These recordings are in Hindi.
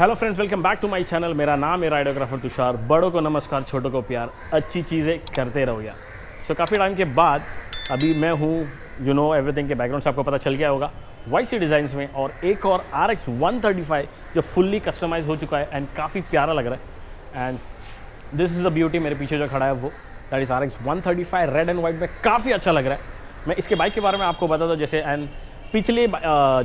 Hello friends, welcome back to my channel. मेरा नाम है राइडोग्राफर तुषार। बड़ों को नमस्कार, छोटों को प्यार, अच्छी चीज़ें करते रहो यार। सो काफ़ी टाइम के बाद अभी मैं हूँ एवरीथिंग के बैकग्राउंड से आपको पता चल गया होगा वाईसी डिज़ाइंस में, और एक और RX 135 जो फुल्ली कस्टमाइज हो चुका है एंड काफ़ी प्यारा लग रहा है। And this is the beauty, मेरे पीछे जो खड़ा है वो that is RX 135 red and white में, काफ़ी अच्छा लग रहा है। मैं इसके बाइक के बारे में आपको बता दूँ जैसे, एंड पिछले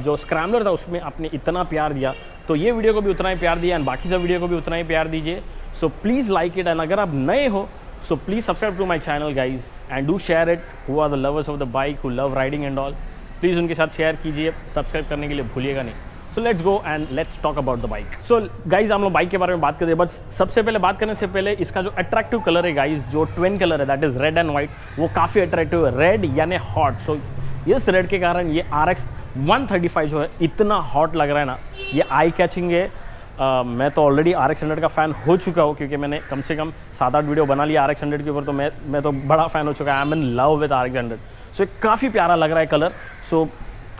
जो स्क्रैम्बलर था उसमें आपने इतना प्यार दिया, तो ये वीडियो को भी उतना ही प्यार दिया एंड बाकी सब वीडियो को भी उतना ही प्यार दीजिए। So please like it, and अगर आप नए हो so please subscribe to my channel guys and do share it. Who are the lovers of the bike, who love riding and all, please उनके साथ शेयर कीजिए। सब्सक्राइब करने के लिए भूलिएगा नहीं। So let's go and let's talk about the bike. So guys हम लोग बाइक के बारे में बात करते हैं, बस सबसे पहले बात करने से पहले इसका जो अट्रैक्टिव कलर है गाइज, जो ट्विन कलर है that is red and white, वो काफ़ी अट्रैक्टिव है। रेड यानी हॉट, सो इस रेड के कारण ये RX 135 जो है इतना हॉट लग रहा है ना, ये आई कैचिंग है। मैं तो ऑलरेडी RX 100 का फ़ैन हो चुका हूँ, क्योंकि मैंने कम से कम 7-8 वीडियो बना लिया RX 100 के ऊपर, तो मैं तो बड़ा फ़ैन हो चुका है। I am in love with RX 100। सो ये काफ़ी प्यारा लग रहा है कलर। सो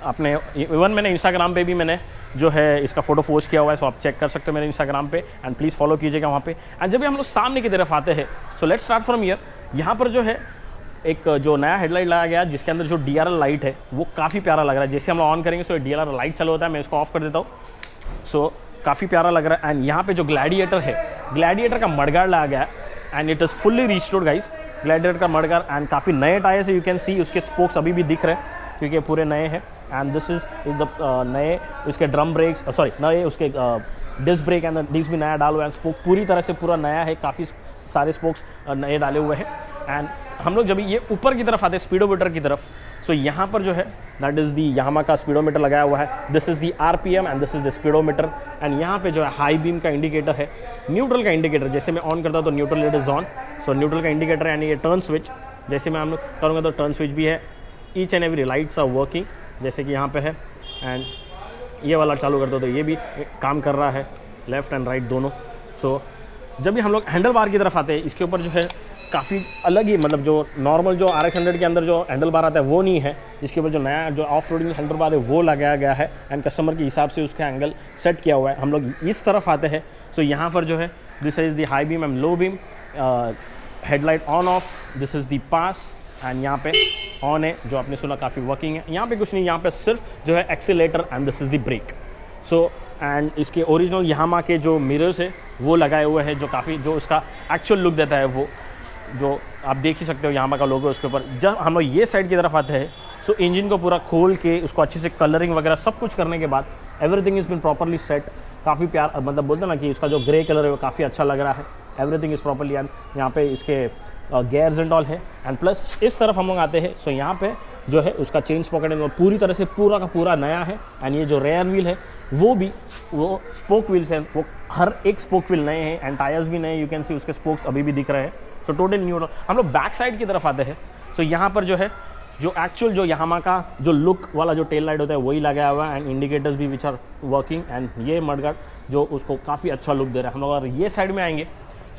आपने इवन मैंने इंस्टाग्राम पे भी मैंने जो है इसका फोटो पोस्ट किया हुआ है, सो आप चेक कर सकते हो मेरे इंस्टाग्राम पे, एंड प्लीज़ फॉलो कीजिएगा वहाँ पे। एंड जब भी हम लोग सामने की तरफ आते हैं, so let's start from here. यहाँ पर जो है एक जो नया हेडलाइट लाया गया जिसके अंदर जो DRL लाइट है वो काफ़ी प्यारा लग रहा है। जैसे हम लोग ऑन करेंगे सो DRL लाइट चालू होता है, मैं इसको ऑफ कर देता हूँ। सो काफ़ी प्यारा लग रहा है। एंड यहाँ पे जो ग्लैडिएटर है, ग्लैडिएटर का मडगार्ड लाया गया है and it is fully restored guys. Gladiator का मडगार्ड एंड काफ़ी नए टायर्स है, यू कैन सी उसके स्पोक्स अभी भी दिख रहे हैं क्योंकि पूरे नए हैं। एंड दिस इज द नए उसके ड्रम ब्रेक्स, सॉरी नए उसके डिस्क ब्रेक एंड डिस्क भी नया डाल हुआ है। स्पोक पूरी तरह से पूरा नया है, काफ़ी सारे स्पोक्स नए डाले हुए हैं। एंड हम लोग जब ये ऊपर की तरफ आते हैं स्पीडोमीटर की तरफ, सो यहाँ पर जो है दैट इज़ दी यामाहा का स्पीडोमीटर लगाया हुआ है। This is the RPM and this is the speedometer. And यहाँ पे जो है हाई बीम का इंडिकेटर है, न्यूट्रल का इंडिकेटर। जैसे मैं ऑन करता हूँ तो neutral light is on, so neutral का इंडिकेटर। यानी ये टर्न स्विच, जैसे मैं हम लोग करूँगा तो टर्न स्विच भी है। Each and every lights are working, जैसे कि यहाँ पे है। एंड ये वाला चालू करता हूँ तो ये भी काम कर रहा है, लेफ्ट एंड राइट दोनों। सो जब भी हम लोग हैंडल बार की तरफ आते हैं, इसके ऊपर जो है काफ़ी अलग ही, मतलब जो नॉर्मल जो RX 100 के अंदर जो हैंडल बार आता है वो नहीं है। इसके ऊपर जो नया जो ऑफ रोडिंग हैंडल बार है वो लगाया गया है एंड कस्टमर के हिसाब से उसका एंगल सेट किया हुआ है। हम लोग इस तरफ आते हैं, सो यहाँ पर जो है this is the high beam and low beam, headlight on off, this is the pass. And यहाँ पे ऑन है, जो आपने सुना काफ़ी वर्किंग है। यहाँ पे कुछ नहीं, यहाँ पे सिर्फ जो है accelerator and this is the brake. So and इसके ओरिजिनल यामाहा के जो मिरर्स है वो लगाए हुए हैं, जो काफ़ी जो उसका एक्चुअल लुक देता है, वो जो आप देख ही सकते हो यामाहा का लोगो उसके ऊपर। जब हम लोग ये साइड की तरफ आते हैं, सो इंजन को पूरा खोल के उसको अच्छे से कलरिंग वगैरह सब कुछ करने के बाद everything is been properly set. काफ़ी प्यार, मतलब बोलते हैं ना कि इसका जो ग्रे कलर है वो काफ़ी अच्छा लग रहा है। एवरीथिंग इज़ प्रॉपरली, एंड यहाँ पे इसके गेयर्स एंड ऑल है। एंड प्लस इस तरफ हम लोग आते हैं, सो यहाँ पे जो है उसका चेन पॉकेट पूरी तरह से पूरा का पूरा नया है। एंड ये जो रेयर व्हील है वो स्पोक व्हील्स हैं, वो हर एक स्पोक व्हील नए हैं एंड टायर्स भी नए, यू कैन सी उसके स्पोक्स अभी भी दिख रहे हैं। So total new. हम लोग बैक साइड की तरफ आते हैं, सो यहाँ पर जो है जो एक्चुअल जो यामाहा का जो लुक वाला जो टेल लाइट होता है वही लगाया हुआ है, एंड इंडिकेटर्स भी विच आर वर्किंग। एंड ये मडगार्ड जो उसको काफ़ी अच्छा लुक दे रहा है। हम लोग अगर ये साइड में आएंगे,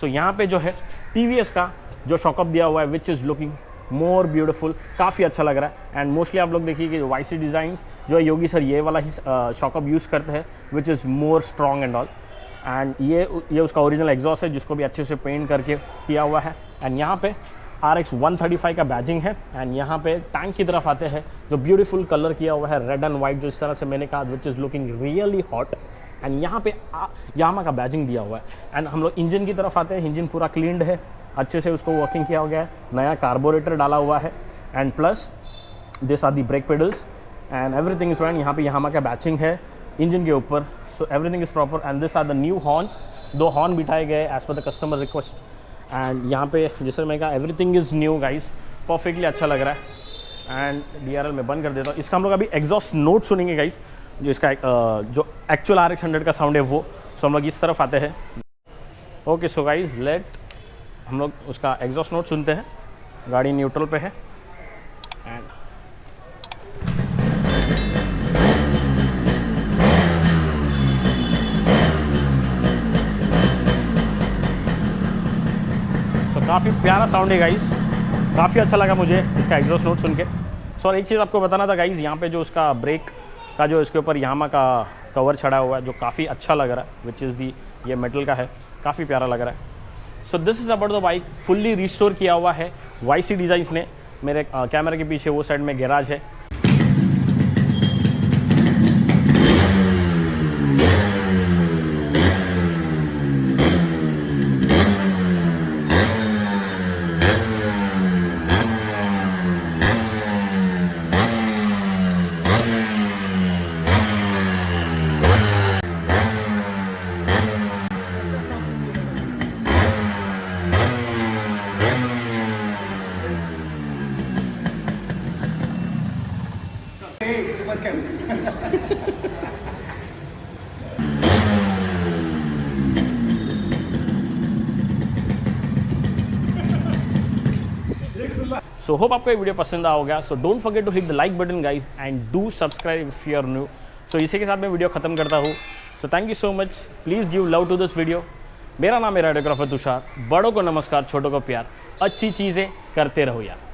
सो यहाँ पे जो है TVS का जो शॉकअप दिया हुआ है which is looking more beautiful, काफ़ी अच्छा लग रहा है। एंड मोस्टली आप लोग देखिए कि वाईसी डिज़ाइंस जो है योगी सर ये वाला ही शॉकअप यूज़ करते हैं which is more strong and all. And ये उसका ओरिजिनल एग्जॉस्ट है जिसको भी अच्छे से पेंट करके किया हुआ है। एंड यहाँ पे RX 135 का बैजिंग है। एंड यहाँ पे टैंक की तरफ आते हैं, जो ब्यूटीफुल कलर किया हुआ है रेड एंड वाइट, जो इस तरह से मैंने कहा which is looking really hot. And यहाँ पे यामाहा का बैजिंग दिया हुआ है। एंड हम लोग इंजन की तरफ आते हैं, इंजन पूरा क्लीन्ड है, अच्छे से उसको वर्किंग किया गया है, नया कार्बोरेटर डाला हुआ है। And plus this are the brake pedals and everything is fine. यहाँ पे यामाहा का बैचिंग है इंजन के ऊपर, so everything is proper. And this are the new horns, 2 horn बिठाए गए as per the customer request. And यहाँ पे जैसे मैं कहा everything is new guys, perfectly अच्छा लग रहा है। एंड DRL में बंद कर देता हूँ। इसका हम लोग अभी एग्जॉस्ट नोट सुनेंगे गाइस, जो इसका जो एक्चुअल RX 100 का साउंड है वो। सो हम लोग इस तरफ आते हैं। ओके सो गाइस लेट हम लोग उसका एग्जॉस्ट नोट सुनते हैं। गाड़ी न्यूट्रल पे है एंड तो काफ़ी प्यारा साउंड है गाइस, काफ़ी अच्छा लगा मुझे इसका एग्जॉस्ट नोट सुन के। सो एक चीज़ आपको बताना था गाइस, यहाँ पे जो उसका ब्रेक का जो इसके ऊपर यामाहा का कवर चढ़ा हुआ है जो काफ़ी अच्छा लग रहा है, विच इज़ दी ये मेटल का है, काफ़ी प्यारा लग रहा है। So this is about the bike, fully restore किया हुआ है YC डिज़ाइंस ने। मेरे कैमरे के पीछे वो साइड में गैराज है। सो होप आपको ये वीडियो पसंद आया होगा। So don't forget to hit the like button guys and do subscribe if you are new. So इसी के साथ मैं वीडियो खत्म करता हूँ। So thank you so much, please give love to this video. मेरा नाम है राइडोग्राफर तुषार। बड़ों को नमस्कार, छोटों को प्यार, अच्छी चीज़ें करते रहो यार।